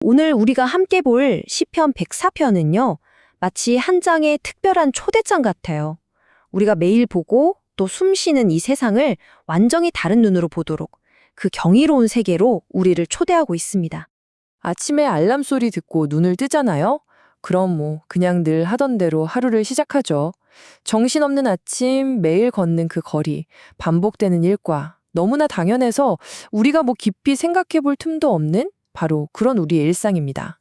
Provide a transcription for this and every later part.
오늘 우리가 함께 볼 시편 104편은요, 마치 한 장의 특별한 초대장 같아요. 우리가 매일 보고 또 숨쉬는 이 세상을 완전히 다른 눈으로 보도록 그 경이로운 세계로 우리를 초대하고 있습니다. 아침에 알람 소리 듣고 눈을 뜨잖아요? 그럼 그냥 늘 하던 대로 하루를 시작하죠. 정신없는 아침, 매일 걷는 그 거리, 반복되는 일과 너무나 당연해서 우리가 깊이 생각해 볼 틈도 없는 바로 그런 우리의 일상입니다.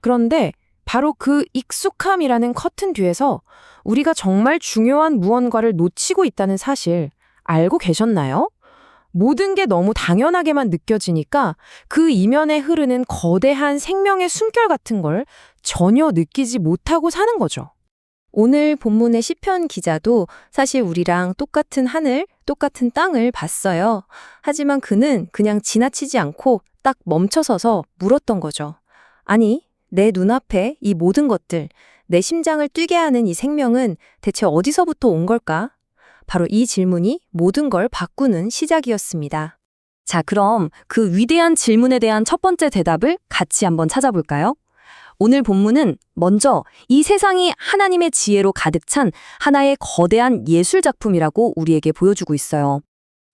그런데 바로 그 익숙함이라는 커튼 뒤에서 우리가 정말 중요한 무언가를 놓치고 있다는 사실 알고 계셨나요? 모든 게 너무 당연하게만 느껴지니까 그 이면에 흐르는 거대한 생명의 숨결 같은 걸 전혀 느끼지 못하고 사는 거죠. 오늘 본문의 시편 기자도 사실 우리랑 똑같은 하늘, 똑같은 땅을 봤어요. 하지만 그는 그냥 지나치지 않고 딱 멈춰서서 물었던 거죠. 아니, 내 눈앞에 이 모든 것들, 내 심장을 뛰게 하는 이 생명은 대체 어디서부터 온 걸까? 바로 이 질문이 모든 걸 바꾸는 시작이었습니다. 자, 그럼 그 위대한 질문에 대한 첫 번째 대답을 같이 한번 찾아볼까요? 오늘 본문은 먼저 이 세상이 하나님의 지혜로 가득 찬 하나의 거대한 예술 작품이라고 우리에게 보여주고 있어요.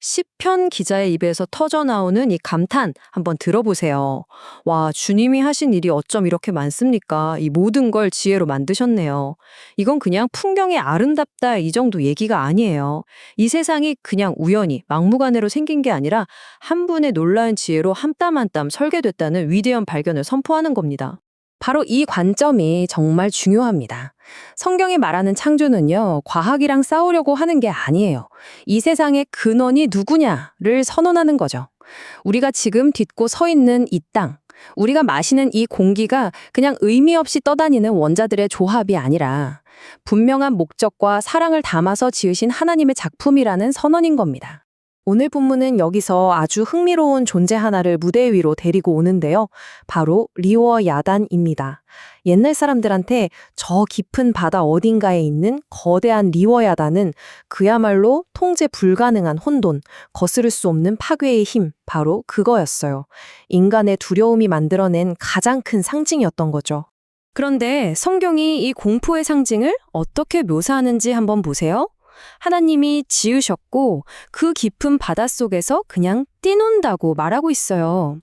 시편 기자의 입에서 터져나오는 이 감탄 한번 들어보세요. 와, 주님이 하신 일이 어쩜 이렇게 많습니까? 이 모든 걸 지혜로 만드셨네요. 이건 그냥 풍경이 아름답다 이 정도 얘기가 아니에요. 이 세상이 그냥 우연히 막무가내로 생긴 게 아니라 한 분의 놀라운 지혜로 한 땀 한 땀 설계됐다는 위대한 발견을 선포하는 겁니다. 바로 이 관점이 정말 중요합니다. 성경이 말하는 창조는요, 과학이랑 싸우려고 하는 게 아니에요. 이 세상의 근원이 누구냐를 선언하는 거죠. 우리가 지금 딛고 서 있는 이 땅, 우리가 마시는 이 공기가 그냥 의미 없이 떠다니는 원자들의 조합이 아니라 분명한 목적과 사랑을 담아서 지으신 하나님의 작품이라는 선언인 겁니다. 오늘 본문은 여기서 아주 흥미로운 존재 하나를 무대 위로 데리고 오는데요. 바로 리워 야단입니다. 옛날 사람들한테 저 깊은 바다 어딘가에 있는 거대한 리워 야단은 그야말로 통제 불가능한 혼돈, 거스를 수 없는 파괴의 힘, 바로 그거였어요. 인간의 두려움이 만들어낸 가장 큰 상징이었던 거죠. 그런데 성경이 이 공포의 상징을 어떻게 묘사하는지 한번 보세요. 하나님이 지으셨고 그 깊은 바닷속에서 그냥 뛰논다고 말하고 있어요.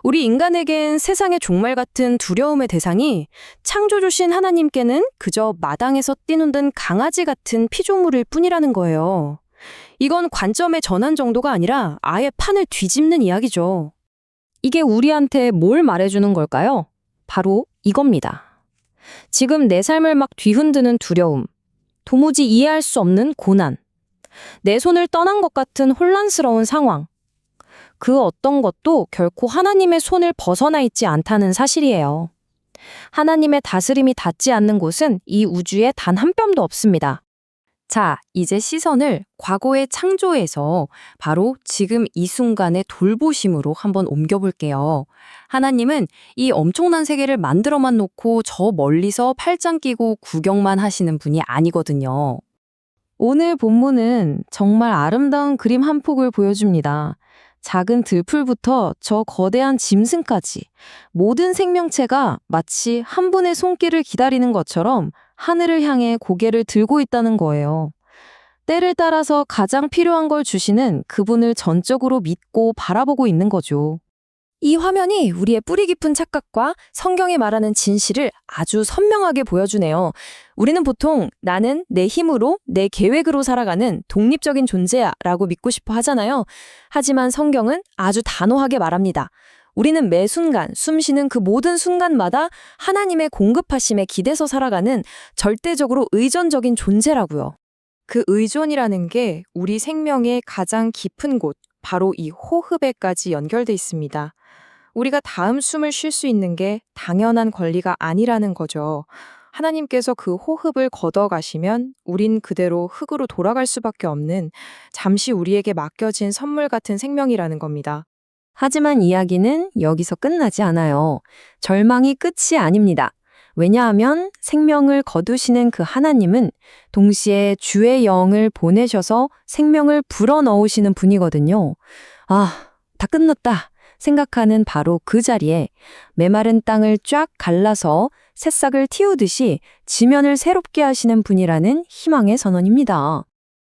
우리 인간에겐 세상의 종말 같은 두려움의 대상이 창조주신 하나님께는 그저 마당에서 뛰놀던 강아지 같은 피조물일 뿐이라는 거예요. 이건 관점의 전환 정도가 아니라 아예 판을 뒤집는 이야기죠. 이게 우리한테 뭘 말해주는 걸까요? 바로 이겁니다. 지금 내 삶을 막 뒤흔드는 두려움, 도무지 이해할 수 없는 고난, 내 손을 떠난 것 같은 혼란스러운 상황. 그 어떤 것도 결코 하나님의 손을 벗어나 있지 않다는 사실이에요. 하나님의 다스림이 닿지 않는 곳은 이 우주에 단 한 뼘도 없습니다. 자, 이제 시선을 과거의 창조에서 바로 지금 이 순간의 돌보심으로 한번 옮겨볼게요. 하나님은 이 엄청난 세계를 만들어만 놓고 저 멀리서 팔짱 끼고 구경만 하시는 분이 아니거든요. 오늘 본문은 정말 아름다운 그림 한 폭을 보여줍니다. 작은 들풀부터 저 거대한 짐승까지 모든 생명체가 마치 한 분의 손길을 기다리는 것처럼 하늘을 향해 고개를 들고 있다는 거예요. 때를 따라서 가장 필요한 걸 주시는 그분을 전적으로 믿고 바라보고 있는 거죠. 이 화면이 우리의 뿌리 깊은 착각과 성경이 말하는 진실을 아주 선명하게 보여주네요. 우리는 보통 나는 내 힘으로, 내 계획으로 살아가는 독립적인 존재야 라고 믿고 싶어 하잖아요. 하지만 성경은 아주 단호하게 말합니다. 우리는 매 순간, 숨 쉬는 그 모든 순간마다 하나님의 공급하심에 기대서 살아가는 절대적으로 의존적인 존재라고요. 그 의존이라는 게 우리 생명의 가장 깊은 곳, 바로 이 호흡에까지 연결돼 있습니다. 우리가 다음 숨을 쉴 수 있는 게 당연한 권리가 아니라는 거죠. 하나님께서 그 호흡을 걷어가시면 우린 그대로 흙으로 돌아갈 수밖에 없는 잠시 우리에게 맡겨진 선물 같은 생명이라는 겁니다. 하지만 이야기는 여기서 끝나지 않아요. 절망이 끝이 아닙니다. 왜냐하면 생명을 거두시는 그 하나님은 동시에 주의 영을 보내셔서 생명을 불어넣으시는 분이거든요. 아, 다 끝났다. 생각하는 바로 그 자리에 메마른 땅을 쫙 갈라서 새싹을 틔우듯이 지면을 새롭게 하시는 분이라는 희망의 선언입니다.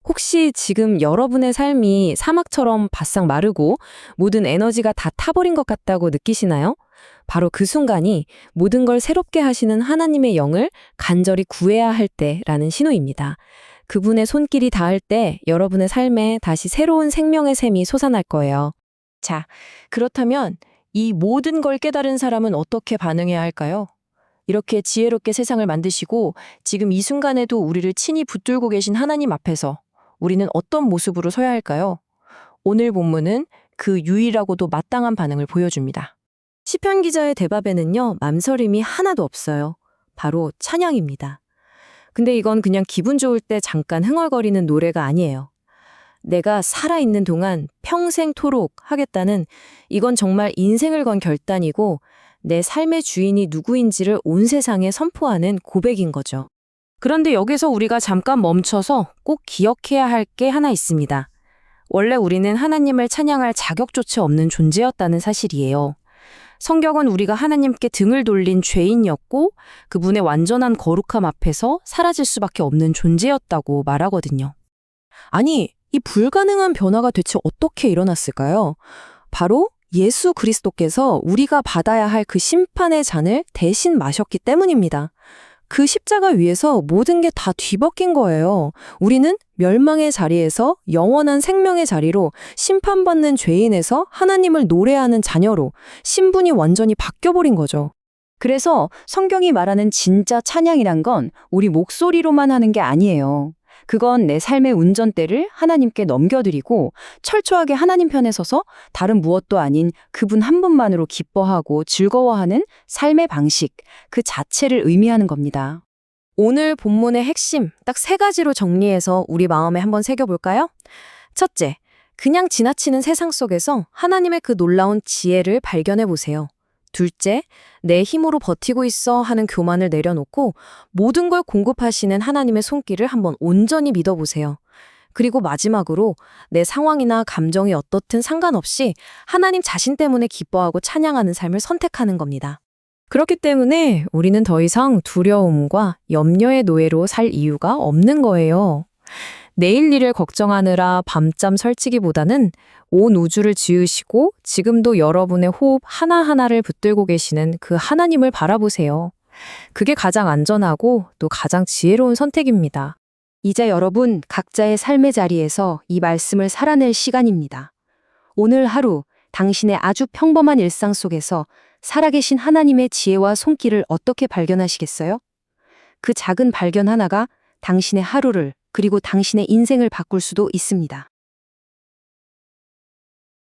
혹시 지금 여러분의 삶이 사막처럼 바싹 마르고 모든 에너지가 다 타버린 것 같다고 느끼시나요? 바로 그 순간이 모든 걸 새롭게 하시는 하나님의 영을 간절히 구해야 할 때라는 신호입니다. 그분의 손길이 닿을 때 여러분의 삶에 다시 새로운 생명의 샘이 솟아날 거예요. 자, 그렇다면 이 모든 걸 깨달은 사람은 어떻게 반응해야 할까요? 이렇게 지혜롭게 세상을 만드시고 지금 이 순간에도 우리를 친히 붙들고 계신 하나님 앞에서 우리는 어떤 모습으로 서야 할까요? 오늘 본문은 그 유일하고도 마땅한 반응을 보여줍니다. 시편 기자의 대답에는요, 맘서림이 하나도 없어요. 바로 찬양입니다. 근데 이건 그냥 기분 좋을 때 잠깐 흥얼거리는 노래가 아니에요. 내가 살아있는 동안 평생토록 하겠다는, 이건 정말 인생을 건 결단이고 내 삶의 주인이 누구인지를 온 세상에 선포하는 고백인 거죠. 그런데 여기서 우리가 잠깐 멈춰서 꼭 기억해야 할 게 하나 있습니다. 원래 우리는 하나님을 찬양할 자격조차 없는 존재였다는 사실이에요. 성경은 우리가 하나님께 등을 돌린 죄인이었고 그분의 완전한 거룩함 앞에서 사라질 수밖에 없는 존재였다고 말하거든요. 아니, 이 불가능한 변화가 대체 어떻게 일어났을까요? 바로 예수 그리스도께서 우리가 받아야 할 그 심판의 잔을 대신 마셨기 때문입니다. 그 십자가 위에서 모든 게 다 뒤바뀐 거예요. 우리는 멸망의 자리에서 영원한 생명의 자리로, 심판받는 죄인에서 하나님을 노래하는 자녀로 신분이 완전히 바뀌어버린 거죠. 그래서 성경이 말하는 진짜 찬양이란 건 우리 목소리로만 하는 게 아니에요. 그건 내 삶의 운전대를 하나님께 넘겨드리고 철저하게 하나님 편에 서서 다른 무엇도 아닌 그분 한 분만으로 기뻐하고 즐거워하는 삶의 방식, 그 자체를 의미하는 겁니다. 오늘 본문의 핵심 딱 3가지로 정리해서 우리 마음에 한번 새겨볼까요? 첫째, 그냥 지나치는 세상 속에서 하나님의 그 놀라운 지혜를 발견해보세요. 둘째, 내 힘으로 버티고 있어 하는 교만을 내려놓고 모든 걸 공급하시는 하나님의 손길을 한번 온전히 믿어보세요. 그리고 마지막으로 내 상황이나 감정이 어떻든 상관없이 하나님 자신 때문에 기뻐하고 찬양하는 삶을 선택하는 겁니다. 그렇기 때문에 우리는 더 이상 두려움과 염려의 노예로 살 이유가 없는 거예요. 내일 일을 걱정하느라 밤잠 설치기보다는 온 우주를 지으시고 지금도 여러분의 호흡 하나하나를 붙들고 계시는 그 하나님을 바라보세요. 그게 가장 안전하고 또 가장 지혜로운 선택입니다. 이제 여러분 각자의 삶의 자리에서 이 말씀을 살아낼 시간입니다. 오늘 하루 당신의 아주 평범한 일상 속에서 살아계신 하나님의 지혜와 손길을 어떻게 발견하시겠어요? 그 작은 발견 하나가 당신의 하루를 그리고 당신의 인생을 바꿀 수도 있습니다.